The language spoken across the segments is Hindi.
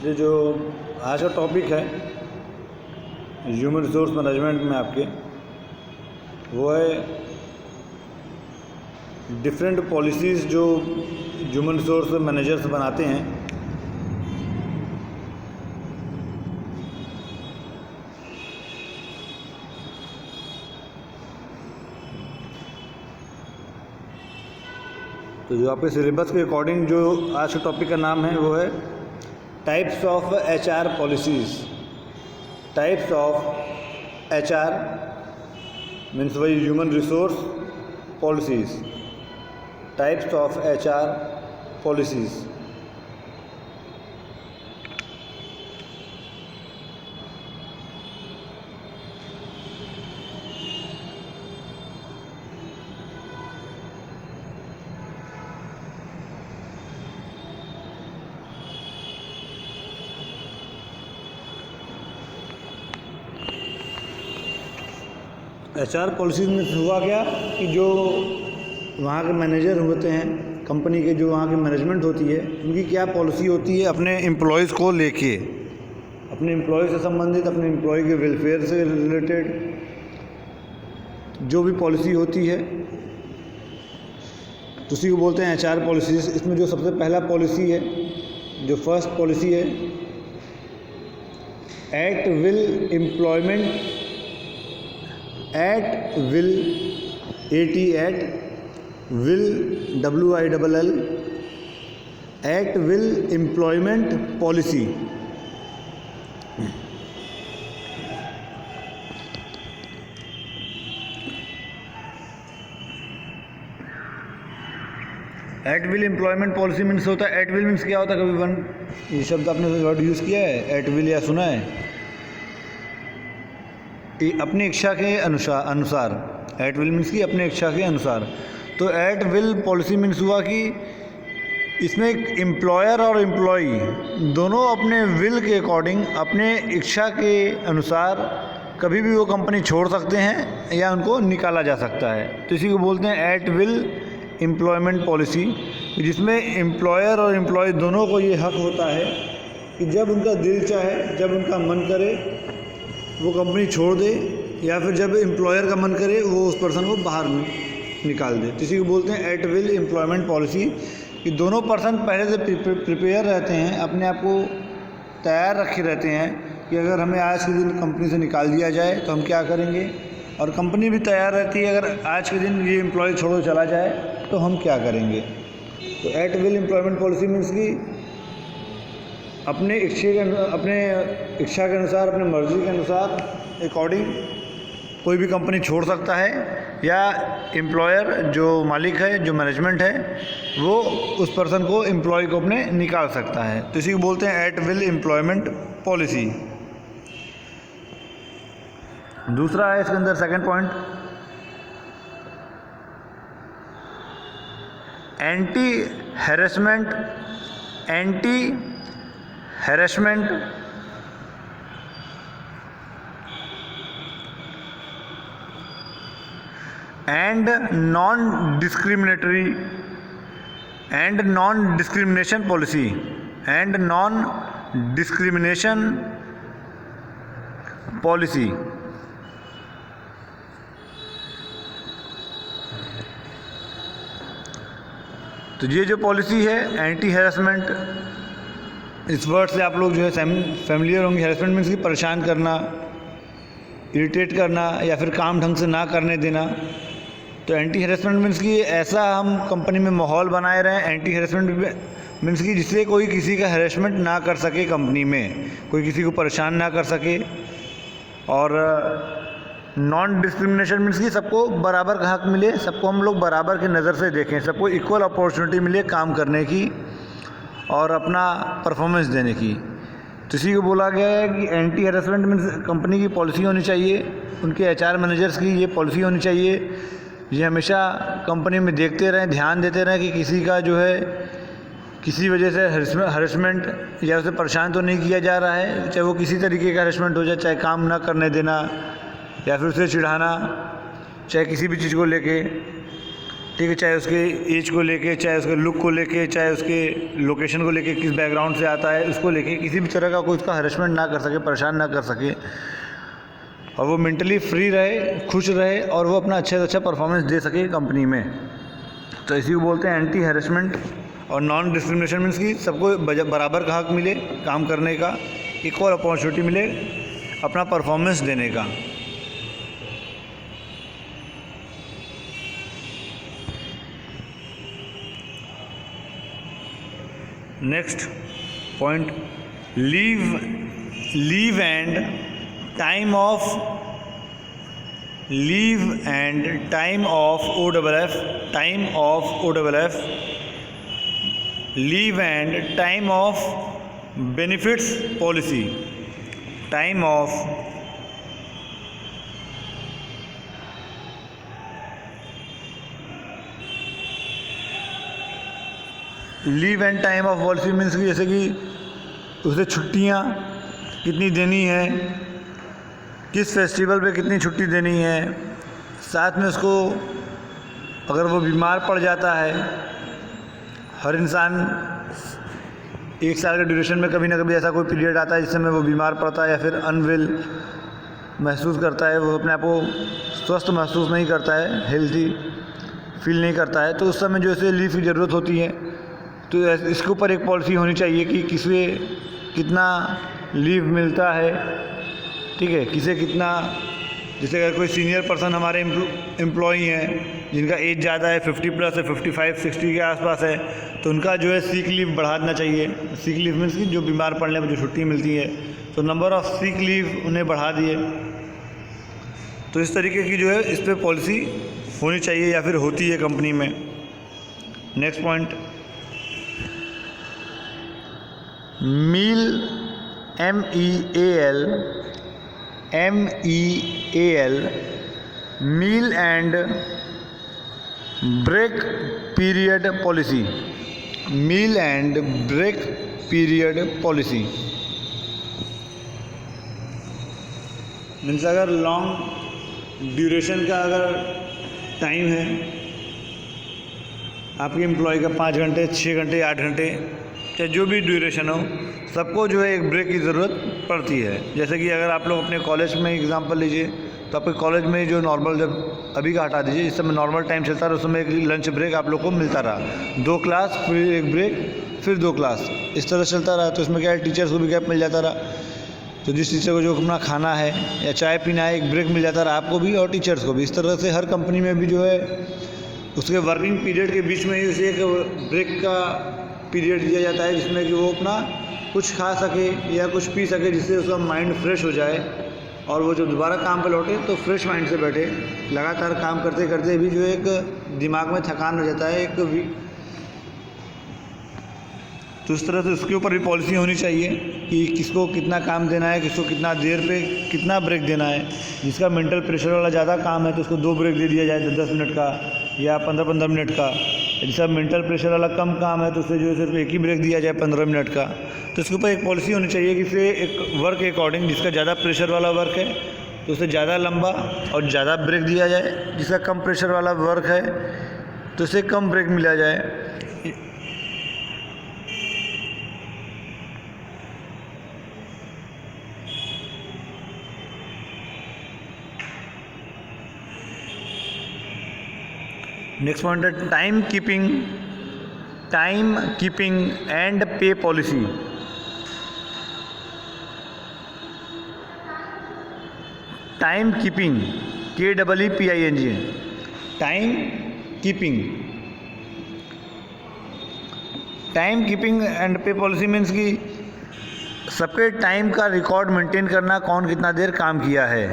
ये जो आज का टॉपिक है ह्यूमन रिसोर्स मैनेजमेंट में आपके, वो है डिफरेंट पॉलिसीज़ जो ह्यूमन रिसोर्स मैनेजर्स बनाते हैं। तो जो आपके सिलेबस के अकॉर्डिंग जो आज के टॉपिक का नाम है वो है types of HR policies. Types of HR means वही human resource policies. Types of HR policies. HR policies में हुआ क्या कि जो वहाँ के मैनेजर होते हैं कंपनी के, जो वहाँ की मैनेजमेंट होती है, उनकी क्या पॉलिसी होती है अपने एम्प्लॉयज़ को लेके, अपने एम्प्लॉय से संबंधित, अपने एम्प्लॉय के वेलफेयर से रिलेटेड जो भी पॉलिसी होती है उसी को बोलते हैं HR पॉलिसीज़। इसमें जो सबसे पहला पॉलिसी है, जो फर्स्ट पॉलिसी है, at will employment, at will, AT at will, WILL, at will employment policy. At will employment policy means होता है, एट विल मीन्स क्या होता है, कभी ये शब्द आपने वर्ड यूज़ किया है एट विल या सुना है? अपनी इच्छा के अनुसार, एट विल मीन्स की अपने इच्छा के अनुसार। तो एट विल पॉलिसी मीन्स हुआ कि इसमें एक एम्प्लॉयर और एम्प्लॉई दोनों अपने विल के अकॉर्डिंग, अपने इच्छा के अनुसार कभी भी वो कंपनी छोड़ सकते हैं या उनको निकाला जा सकता है। तो इसी को बोलते हैं एट विल एम्प्लॉयमेंट पॉलिसी, जिसमें एम्प्लॉयर और एम्प्लॉय दोनों को ये हक होता है कि जब उनका दिल चाहे, जब उनका मन करे वो कंपनी छोड़ दे, या फिर जब एम्प्लॉयर का मन करे वो उस पर्सन को बाहर निकाल दे। इसी को बोलते हैं एट विल एम्प्लॉयमेंट पॉलिसी, कि दोनों पर्सन पहले से प्रिपेयर रहते हैं, अपने आप को तैयार रखे रहते हैं कि अगर हमें आज के दिन कंपनी से निकाल दिया जाए तो हम क्या करेंगे, और कंपनी भी तैयार रहती है अगर आज के दिन ये एम्प्लॉय छोड़ चला जाए तो हम क्या करेंगे। तो at will employment policy means की अपने इच्छा के अनुसार, अपने मर्ज़ी के अनुसार अकॉर्डिंग कोई भी कंपनी छोड़ सकता है, या एम्प्लॉयर जो मालिक है, जो मैनेजमेंट है, वो उस पर्सन को, एम्प्लॉय को अपने निकाल सकता है। तो इसी को बोलते हैं एट विल एम्प्लॉयमेंट पॉलिसी। दूसरा है इसके अंदर second point, anti harassment and non discrimination policy, and non discrimination policy. तो ये जो पॉलिसी है एंटी हैरेसमेंट, इस वर्ड से आप लोग जो है फैमिलियर होंगे। हैरेसमेंट मीन्स की परेशान करना, इरिटेट करना, या फिर काम ढंग से ना करने देना। तो एंटी हैरेसमेंट मीन्स की ऐसा हम कंपनी में माहौल बनाए रहें। एंटी हैरेसमेंट मीन्स की जिससे कोई किसी का हैरेसमेंट ना कर सके, कंपनी में कोई किसी को परेशान ना कर सके। और नॉन डिस्क्रिमिनेशन मीन्स की सबको बराबर का हक मिले, सबको हम लोग बराबर की नज़र से देखें, सबको इक्वल अपॉर्चुनिटी मिले काम करने की और अपना परफॉर्मेंस देने की। तो इसी को बोला गया है कि एंटी हैरेसमेंट मीन्स कंपनी की पॉलिसी होनी चाहिए, उनके HR मैनेजर्स की ये पॉलिसी होनी चाहिए। ये हमेशा कंपनी में देखते रहें, ध्यान देते रहें कि किसी का जो है किसी वजह से हैरेसमेंट या उसे परेशान तो नहीं किया जा रहा है, चाहे वो किसी तरीके का हैरेसमेंट हो जाए, चाहे काम ना करने देना या फिर उसे चिढ़ाना, चाहे किसी भी चीज़ को लेके। ठीक है, चाहे उसके एज को लेके, चाहे उसके लुक को लेके, चाहे उसके लोकेशन को लेके, किस बैकग्राउंड से आता है उसको लेके किसी भी तरह का कोई उसका हरेसमेंट ना कर सके, परेशान ना कर सके, और वो मेंटली फ्री रहे, खुश रहे और वो अपना अच्छा से अच्छा परफॉर्मेंस दे सके कंपनी में। तो इसी को बोलते हैं एंटी हैरेसमेंट। और नॉन डिस्क्रिमिनेशन मीन्स कि सबको बराबर का हक मिले काम करने का, इक्वल अपॉर्चुनिटी मिले अपना परफॉर्मेंस देने का। Next point, leave and time of OFF, leave and time of benefits policy, time of leave and time of policy means कि जैसे कि उसे छुट्टियाँ कितनी देनी है, किस फेस्टिवल पे कितनी छुट्टी देनी है, साथ में उसको अगर वो बीमार पड़ जाता है, हर इंसान 1 साल के ड्यूरेशन में कभी ना कभी ऐसा कोई पीरियड आता है जिस समय वो बीमार पड़ता है या फिर अनवेल महसूस करता है, वो अपने आप को स्वस्थ महसूस नहीं करता है, हेल्दी फील नहीं करता है, तो उस समय जो है लीव की ज़रूरत होती है। तो इसके ऊपर एक पॉलिसी होनी चाहिए कि किसे कितना लीव मिलता है, ठीक है, किसे कितना। जैसे अगर कोई सीनियर पर्सन हमारे एम्प्लॉई हैं जिनका एज ज़्यादा है, 50+ है, 55-60 के आसपास है, तो उनका जो है सीक लीव बढ़ा देना चाहिए। सीक लीव मीन्स कि जो बीमार पड़ने में जो छुट्टी मिलती है, तो नंबर ऑफ़ सीक लीव उन्हें बढ़ा दिए। तो इस तरीके की जो है इस पर पॉलिसी होनी चाहिए या फिर होती है कंपनी में। Next point, meal MEAL meal and break period policy, meal and break period policy means अगर लॉन्ग ड्यूरेशन का अगर टाइम है आपके एम्प्लॉय का 5 घंटे, 6 घंटे, 8 घंटे, चाहे जो भी ड्यूरेशन हो, सबको जो है एक ब्रेक की ज़रूरत पड़ती है। जैसे कि अगर आप लोग अपने कॉलेज में एग्जांपल लीजिए, तो आपके कॉलेज में जो नॉर्मल, जब अभी का हटा दीजिए, इस समय नॉर्मल टाइम चलता रहा, उस समय एक लंच ब्रेक आप लोग को मिलता रहा, 2 क्लास फिर एक ब्रेक फिर 2 क्लास, इस तरह चलता रहा। तो इसमें क्या है, टीचर्स को भी गैप मिल जाता रहा, तो जिस टीचर को जो अपना खाना है या चाय पीना है, एक ब्रेक मिल जाता रहा आपको भी और टीचर्स को भी। इस तरह से हर कंपनी में भी जो है उसके वर्किंग पीरियड के बीच में ही उसे एक ब्रेक का पीरियड दिया जाता है, जिसमें कि वो अपना कुछ खा सके या कुछ पी सके, जिससे उसका माइंड फ्रेश हो जाए और वो जब दोबारा काम पर लौटे तो फ्रेश माइंड से बैठे। लगातार काम करते करते भी जो एक दिमाग में थकान हो जाता है एक तो इस तरह से उसके ऊपर भी पॉलिसी होनी चाहिए कि किसको कितना काम देना है, किसको कितना देर पे कितना ब्रेक देना है। जिसका मेंटल प्रेशर वाला ज़्यादा काम है तो उसको 2 ब्रेक दे दिया जाए, 10-10 मिनट का या 15-15 मिनट का। जिसका मेंटल प्रेशर वाला कम काम है तो उससे जो है सिर्फ एक ही ब्रेक दिया जाए 15 मिनट का। तो इसके ऊपर एक पॉलिसी होनी चाहिए कि इसे एक वर्क के अकॉर्डिंग, जिसका ज़्यादा प्रेशर वाला वर्क है तो उसे ज़्यादा लंबा और ज़्यादा ब्रेक दिया जाए, जिसका कम प्रेशर वाला वर्क है तो उसे कम ब्रेक मिला जाए। नेक्स्ट पॉइंट है टाइम कीपिंग एंड पे policy. Time keeping, KEEPING, time keeping and पे पॉलिसी मीन्स कि सबके टाइम का रिकॉर्ड मेंटेन करना, कौन कितना देर काम किया है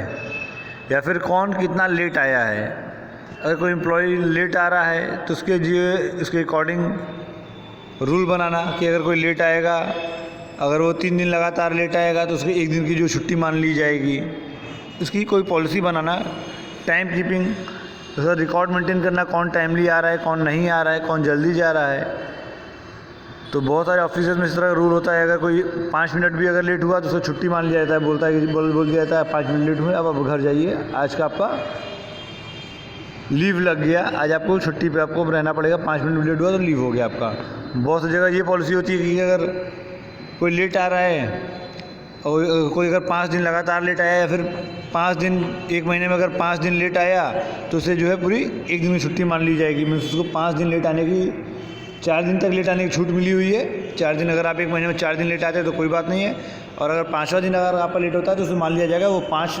या फिर कौन कितना लेट आया है। अगर कोई एम्प्लॉय लेट आ रहा है तो उसके अकॉर्डिंग रूल बनाना कि अगर कोई लेट आएगा, अगर वो 3 दिन लगातार लेट आएगा तो उसके 1 दिन की जो छुट्टी मान ली जाएगी। इसकी कोई पॉलिसी बनाना, टाइम कीपिंग, जैसा रिकॉर्ड मेंटेन करना, कौन टाइमली आ रहा है, कौन नहीं आ रहा है, कौन जल्दी जा रहा है। तो बहुत सारे ऑफिसर्स में इस तरह का रूल होता है, अगर कोई 5 मिनट भी अगर लेट हुआ तो उसको छुट्टी मान लिया जाता है, बोल दिया जाता है 5 मिनट लेट हुए, अब घर जाइए, आज का आपका लीव लग गया, आज आपको छुट्टी पे आपको रहना पड़ेगा, 5 मिनट लेट हुआ तो लीव हो गया आपका। बहुत सी जगह ये पॉलिसी होती है कि अगर कोई लेट आ रहा है और कोई अगर 5 दिन लगातार लेट आया या फिर 5 दिन 1 महीने में अगर 5 दिन लेट आया तो उसे जो है पूरी 1 दिन की छुट्टी मान ली जाएगी। मीन्स उसको 5 दिन लेट आने की 4 दिन तक लेट आने की छूट मिली हुई है। 4 दिन अगर आप 1 महीने में 4 दिन लेट आते हैं तो कोई बात नहीं है, और अगर 5वां दिन अगर आपका लेट होता है तो उसे मान लिया जाएगा वो 5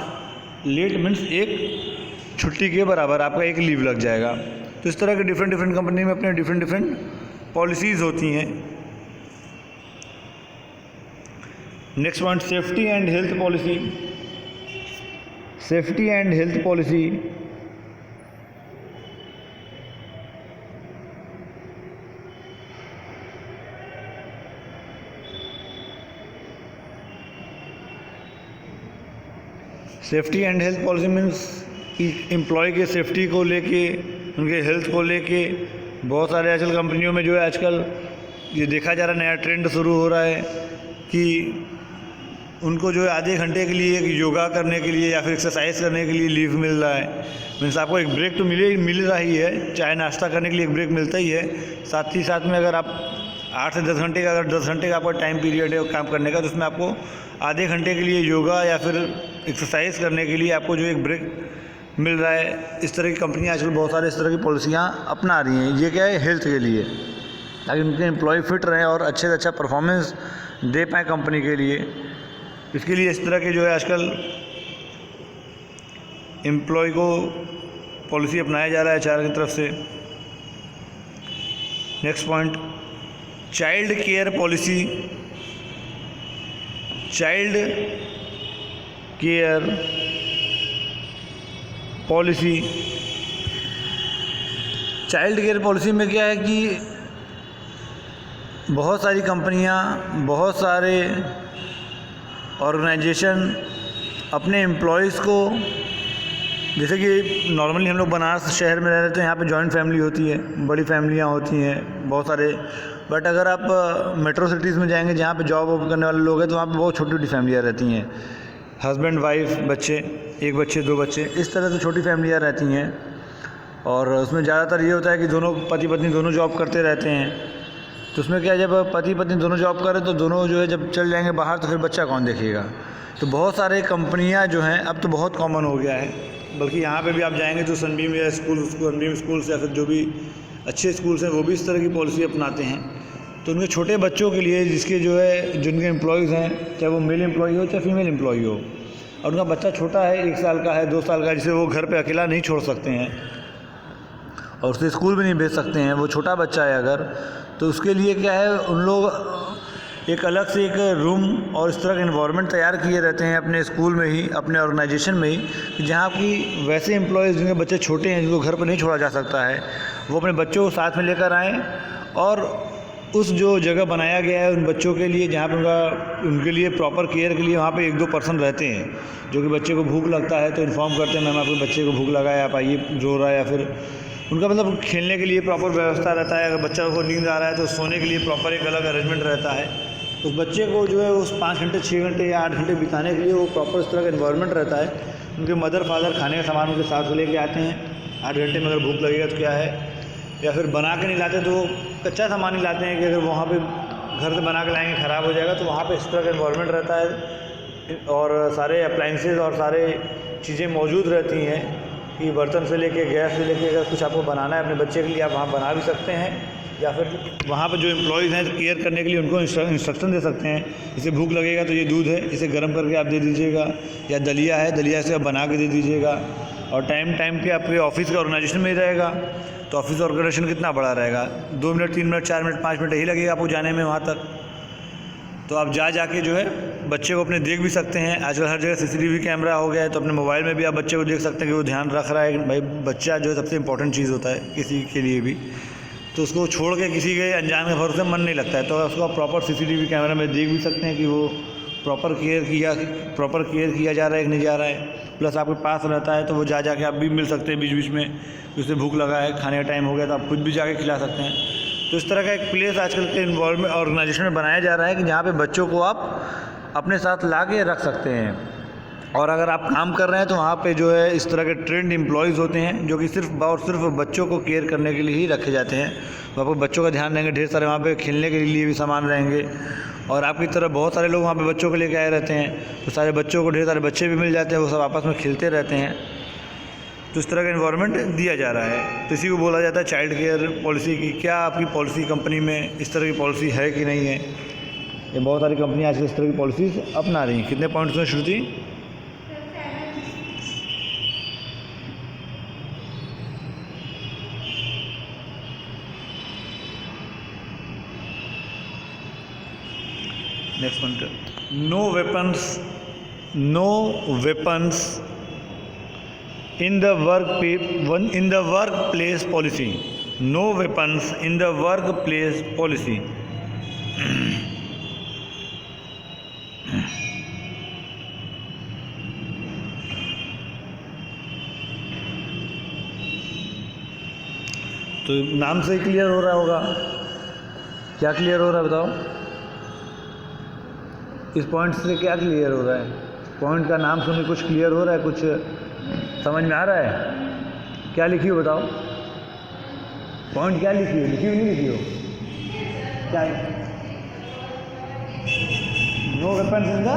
लेट मीन्स 1 छुट्टी के बराबर आपका 1 लीव लग जाएगा। तो इस तरह के डिफरेंट कंपनी में अपने डिफरेंट पॉलिसीज़ होती हैं। Next point, safety and health policy. Safety and health policy safety and health policy means कि एम्प्लॉय के सेफ्टी को लेके, उनके हेल्थ को लेके बहुत सारे आजकल कंपनियों में जो है आजकल ये देखा जा रहा है, नया ट्रेंड शुरू हो रहा है कि उनको जो है आधे घंटे के लिए योगा करने के लिए या फिर एक्सरसाइज करने के लिए लीव मिल रहा है। मीन्स आपको एक ब्रेक तो मिल रहा ही है, चाय नाश्ता करने के लिए एक ब्रेक मिलता ही है, साथ ही साथ में अगर आप 8 से 10 घंटे का, अगर 10 घंटे का आपका टाइम पीरियड है काम करने का, तो उसमें आपको आधे घंटे के लिए योगा या फिर एक्सरसाइज करने के लिए आपको जो एक ब्रेक मिल रहा है। इस तरह की कंपनियाँ आजकल बहुत सारे इस तरह की पॉलिसियाँ अपना रही हैं। ये क्या है, हेल्थ के लिए, ताकि उनके एम्प्लॉय फिट रहें और अच्छे से अच्छा परफॉर्मेंस दे पाएँ कंपनी के लिए। इसके लिए इस तरह के जो है आजकल एम्प्लॉय को पॉलिसी अपनाया जा रहा है एचआर की तरफ से। Next point, child care policy. Child care policy, child care policy में क्या है कि बहुत सारी कंपनियां, बहुत सारे ऑर्गेनाइजेशन अपने एम्प्लॉयज़ को, जैसे कि नॉर्मली हम लोग बनारस शहर में रह रहे थे, यहाँ पे जॉइंट फैमिली होती है, बड़ी फैमिलियाँ होती हैं बहुत सारे। बट अगर आप मेट्रो सिटीज़ में जाएंगे जहाँ पे जॉब करने वाले लोग हैं तो वहाँ पे बहुत छोटी छोटी फैमिलियाँ रहती हैं, हस्बैंड वाइफ बच्चे, 1 बच्चे 2 बच्चे, इस तरह से छोटी फैमिलियाँ रहती हैं। और उसमें ज़्यादातर ये होता है कि दोनों पति पत्नी दोनों जॉब करते रहते हैं। तो उसमें क्या है, जब पति पत्नी दोनों जॉब करें तो दोनों जो है जब चल जाएंगे बाहर तो फिर बच्चा कौन देखेगा। तो बहुत सारे कंपनियां जो हैं, अब तो बहुत कॉमन हो गया है, बल्कि यहाँ पे भी आप जाएंगे तो सनबीम या सनबीम स्कूल्स या फिर जो भी अच्छे स्कूल्स हैं वो भी इस तरह की पॉलिसी अपनाते हैं। तो उनके छोटे बच्चों के लिए जिसके जो है जिनके एम्प्लॉयज़ हैं, चाहे वो मेल एम्प्लॉय हो चाहे फीमेल एम्प्लॉय हो, और उनका बच्चा छोटा है, 1 साल का है, 2 साल का है, जिसे वो घर पे अकेला नहीं छोड़ सकते हैं और उसे स्कूल भी नहीं भेज सकते हैं, वो छोटा बच्चा है अगर, तो उसके लिए क्या है, उन लोग एक अलग से एक रूम और इस तरह का इन्वायरमेंट तैयार किए रहते हैं अपने स्कूल में ही, अपने ऑर्गेनाइजेशन में ही, कि जहाँ की वैसे एम्प्लॉयज़ जिनके बच्चे छोटे हैं, जिनको घर पर नहीं छोड़ा जा सकता है, वो अपने बच्चों को साथ में लेकर आएँ और उस जो जगह बनाया गया है उन बच्चों के लिए, जहाँ पर उनके लिए प्रॉपर केयर के लिए वहाँ पे 1-2 पर्सन रहते हैं, जो कि बच्चे को भूख लगता है तो इन्फॉर्म करते हैं, मैम आपके बच्चे को भूख लगा है, आप आइए, रो रहा है, या फिर उनका मतलब खेलने के लिए प्रॉपर व्यवस्था रहता है। अगर बच्चा को नींद आ रहा है तो सोने के लिए प्रॉपर एक अलग अरेंजमेंट रहता है। उस बच्चे को जो है उस 5 घंटे 6 घंटे या 8 घंटे बिताने के लिए वो प्रॉपर इस तरह का इन्वायरमेंट रहता है। उनके मदर फादर खाने का सामान उनके साथ लेके आते हैं, 8 घंटे में अगर भूख लगेगा तो क्या है, या फिर बना के नहीं लाते तो कच्चा सामान ही लाते हैं कि अगर वहाँ पे घर से बना के लाएंगे ख़राब हो जाएगा, तो वहाँ पे इस तरह का इन्वायरमेंट रहता है और सारे अप्लाइंसेस और सारे चीज़ें मौजूद रहती हैं कि बर्तन से लेके गैस से लेके अगर कुछ आपको बनाना है अपने बच्चे के लिए आप वहाँ बना भी सकते हैं, या फिर वहाँ पर जो एम्प्लॉयज़ हैं केयर करने के लिए उनको इंस्ट्रक्शन दे सकते हैं, इसे भूख लगेगा तो ये दूध है, इसे गर्म करके आप दे दीजिएगा, या दलिया है, दलिया से आप बना के दे दीजिएगा, और टाइम पे आपके ऑफिस के ऑर्गेनाइजेशन में ही रहेगा। तो ऑफिस ऑर्गेनाइजेशन कितना बड़ा रहेगा, 2 मिनट 3 मिनट 4 मिनट 5 मिनट ही लगेगा आपको जाने में वहाँ तक। तो आप जाके जो है बच्चे को अपने देख भी सकते हैं। आजकल हर जगह CCTV कैमरा हो गया है, तो अपने मोबाइल में भी आप बच्चे को देख सकते हैं कि वो ध्यान रख रहा है। भाई बच्चा जो है सबसे इंपॉर्टेंट चीज़ होता है किसी के लिए भी, तो उसको छोड़ के किसी के अनजान के भरोसे मन नहीं लगता है। तो उसको आप प्रॉपर CCTV कैमरा में देख भी सकते हैं कि वो प्रॉपर केयर किया जा रहा है कि नहीं जा रहा है। प्लस आपके पास रहता है तो वो जाके आप भी मिल सकते हैं बीच बीच में, उसे भूख लगा है, खाने का टाइम हो गया तो आप खुद भी जाके खिला सकते हैं। तो इस तरह का एक प्लेस आजकल के इन्वॉल्वमेंट ऑर्गेनाइजेशन में बनाया जा रहा है कि जहाँ पे बच्चों को आप अपने साथ ला के रख सकते हैं। और अगर आप काम कर रहे हैं तो वहाँ पे जो है इस तरह के ट्रेंड एम्प्लॉयज़ होते हैं जो कि सिर्फ और सिर्फ बच्चों को केयर करने के लिए ही रखे जाते हैं। तो आपको बच्चों का ध्यान देंगे, ढेर सारे वहाँ पे खेलने के लिए भी सामान रहेंगे और आपकी तरह बहुत सारे लोग वहाँ पे बच्चों को लेके आए रहते हैं, तो सारे बच्चों को ढेर सारे बच्चे भी मिल जाते हैं, वो सब आपस में खेलते रहते हैं। तो इस तरह का इन्वायरमेंट दिया जा रहा है। तो इसी को बोला जाता है चाइल्ड केयर पॉलिसी की। क्या आपकी पॉलिसी कंपनी में इस तरह की पॉलिसी है कि नहीं है? ये बहुत सारी कंपनियाँ आजकल इस तरह की पॉलिसीज़ अपना रही हैं। कितने पॉइंट्स में Shruti? Next point, no weapons in the workplace policy. No weapons in the workplace policy. तो नाम से क्लियर हो रहा होगा। क्या क्लियर हो रहा है बताओ? इस पॉइंट से क्या क्लियर हो रहा है? पॉइंट का नाम सुन के कुछ क्लियर हो रहा है? कुछ समझ में आ रहा है? क्या लिखी हो बताओ? पॉइंट क्या लिखी हो? लिखी हो नहीं लिखी हो? क्या? No weapons in the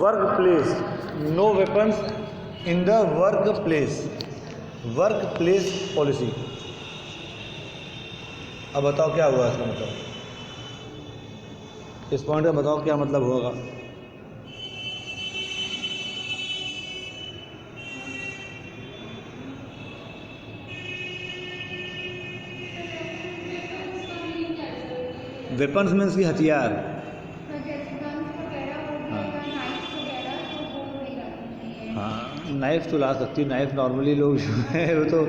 workplace. No weapons in the workplace policy. अब बताओ क्या हुआ इसका मतलब? इस पॉइंट का बताओ क्या मतलब होगा? वेपन्स मीन्स की हथियार। हाँ, नाइफ तो ला सकती है। नाइफ नॉर्मली लोग जो है वो तो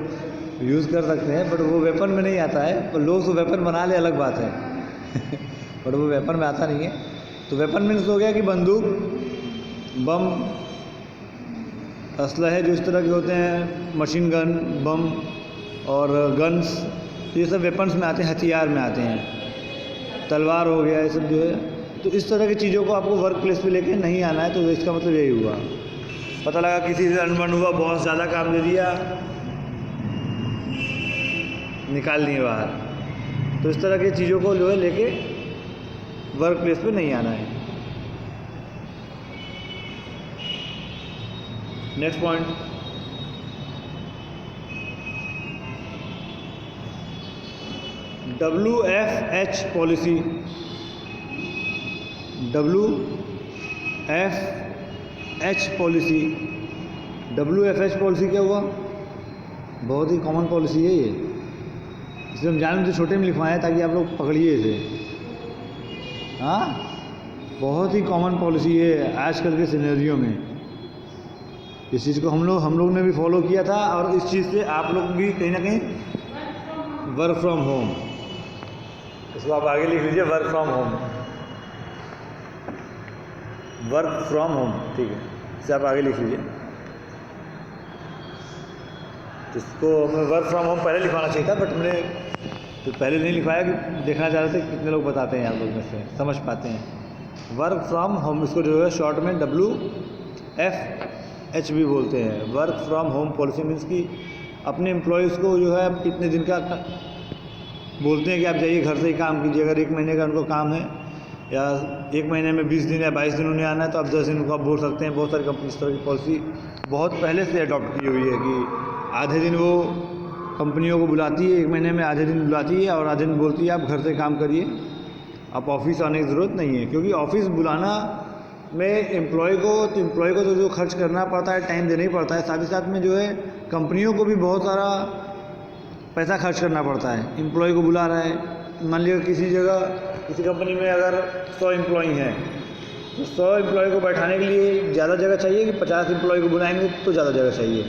यूज़ कर सकते हैं, बट वो वेपन में नहीं आता है। पर लोग तो वेपन बना ले, अलग बात है बट वो वेपन में आता नहीं है। तो वेपन मीन्स हो गया कि बंदूक, बम, असलहे जो इस तरह के होते हैं, मशीन गन, बम और गन्स, ये सब वेपन्स में आते हैं, हथियार में आते हैं। तलवार हो गया, ये सब जो है। तो इस तरह की चीज़ों को आपको वर्क प्लेस पे लेके नहीं आना है। तो इसका मतलब यही हुआ। पता लगा किसी से अनबन हुआ, बहुत ज़्यादा काम दे दिया, निकाल दिए बाहर। तो इस तरह की चीज़ों को जो है लेके वर्क प्लेस पे नहीं आना है। Next point, WFH policy. WFH policy. WFH policy क्या हुआ? बहुत ही कॉमन पॉलिसी है ये। इसे हम जान तो छोटे में लिखवाएं ताकि आप लोग पकड़िए इसे। हाँ, बहुत ही कॉमन पॉलिसी है आजकल के सिनेरियो में। इस चीज़ को हम लोग ने भी फॉलो किया था और इस चीज़ से आप लोग भी कहीं ना कहीं वर्क फ्रॉम होम, इसको आप आगे लिख लीजिए, work from home. Work from home, ठीक है, इसे आप आगे लिख लीजिए। इसको हमें वर्क फ्रॉम होम पहले लिखवाना चाहिए था, बट मैंने तो पहले नहीं लिखवाया कि देखना चाह रहे थे कितने लोग बताते हैं, आप लोग में से समझ पाते हैं। वर्क फ्रॉम होम, इसको जो है शॉर्ट में WFH भी बोलते हैं। Work from home policy means कि अपने एम्प्लॉयज़ को जो है कितने दिन का बोलते हैं कि आप जाइए घर से ही काम कीजिए। अगर 1 महीने का उनको काम है या 1 महीने में 20 दिन या 22 दिन उन्हें आना है, तो आप 10 दिन उनको आप बोल सकते हैं। बहुत सारी कंपनी इस तरह की पॉलिसी बहुत पहले से अडॉप्ट की हुई है कि आधे दिन वो कंपनियों को बुलाती है, 1 महीने में आधे दिन बुलाती है और आधे दिन बोलती है आप घर से काम करिए, आप ऑफिस आने की ज़रूरत नहीं है। क्योंकि ऑफिस बुलाना में एम्प्लॉय को तो जो खर्च करना पड़ता है, टाइम देना ही पड़ता है, साथ ही साथ में जो है कंपनियों को भी बहुत सारा पैसा खर्च करना पड़ता है। एम्प्लॉय को बुला रहा है, मान लीजिए किसी जगह किसी कंपनी में अगर 100 एम्प्लॉय हैं, तो 100 एम्प्लॉय को बैठाने के लिए ज़्यादा जगह चाहिए कि 50 एम्प्लॉय को बुलाएंगे तो ज़्यादा जगह चाहिए।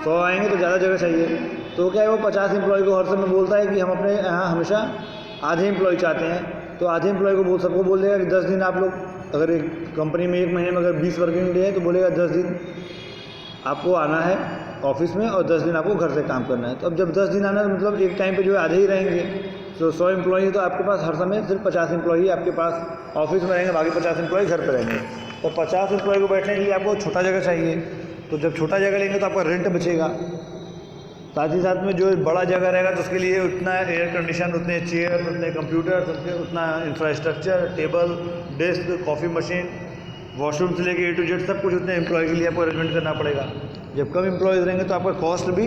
100 आएंगे तो ज़्यादा जगह चाहिए। तो क्या है, वो 50 एम्प्लॉय को हर समय बोलता है कि हम अपने यहाँ हमेशा आधे एम्प्लॉय चाहते हैं। तो आधे एम्प्लॉय को सबको बोल देगा कि 10 दिन आप लोग, अगर एक कंपनी में 1 महीने में अगर 20 वर्किंग डे है तो बोलेगा 10 दिन आपको आना है ऑफिस में और 10 दिन आपको घर से काम करना है। तो अब जब 10 दिन आना है तो मतलब एक टाइम पे जो है आधे ही रहेंगे। तो 100 एम्प्लॉई तो आपके पास हर समय सिर्फ 50 एम्प्लॉई आपके पास ऑफिस में रहेंगे, बाकी 50 एम्प्लॉई घर पर रहेंगे। तो 50 एम्प्लॉई को बैठने के लिए आपको छोटा जगह चाहिए। तो जब छोटा जगह लेंगे तो आपका रेंट बचेगा। साथ ही साथ में जो बड़ा जगह रहेगा तो उसके लिए उतना एयर कंडीशन, उतने चेयर, उतने कंप्यूटर, उतना infrastructure, table, desk, coffee machine, washroom से लेके A to Z सब कुछ उतने एम्प्लॉय के लिए आपको अरेंजमेंट करना पड़ेगा। जब कम एम्प्लॉयज़ रहेंगे तो आपका कॉस्ट भी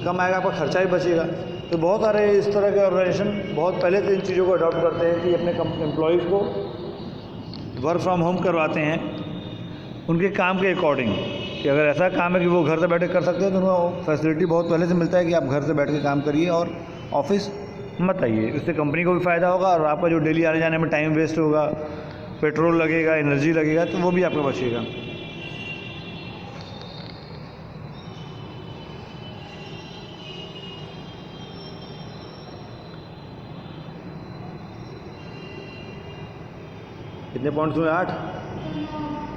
कम आएगा, आपका खर्चा भी बचेगा। तो बहुत सारे इस तरह के ऑर्गेनाइजेशन बहुत पहले से इन चीज़ों को अडॉप्ट करते हैं कि अपने एम्प्लॉयज़ को वर्क फ्रॉम होम करवाते हैं उनके काम के अकॉर्डिंग, कि अगर ऐसा काम है कि वो घर से बैठ के कर सकते हैं तो उनको फैसिलिटी बहुत पहले से मिलता है कि आप घर से बैठ के काम करिए और ऑफिस मत आइए। इससे कंपनी को भी फ़ायदा होगा और आपका जो डेली आने जाने में टाइम वेस्ट होगा, पेट्रोल लगेगा, एनर्जी लगेगा, तो वो भी आपका बचेगा। कितने पॉइंट्स हुए?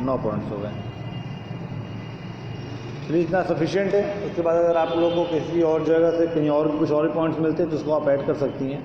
9 पॉइंट्स हो गए। चलिए इतना सफिशिएंट है। उसके बाद अगर आप लोगों को किसी और जगह से कहीं और कुछ और पॉइंट्स मिलते हैं तो उसको आप ऐड कर सकती हैं।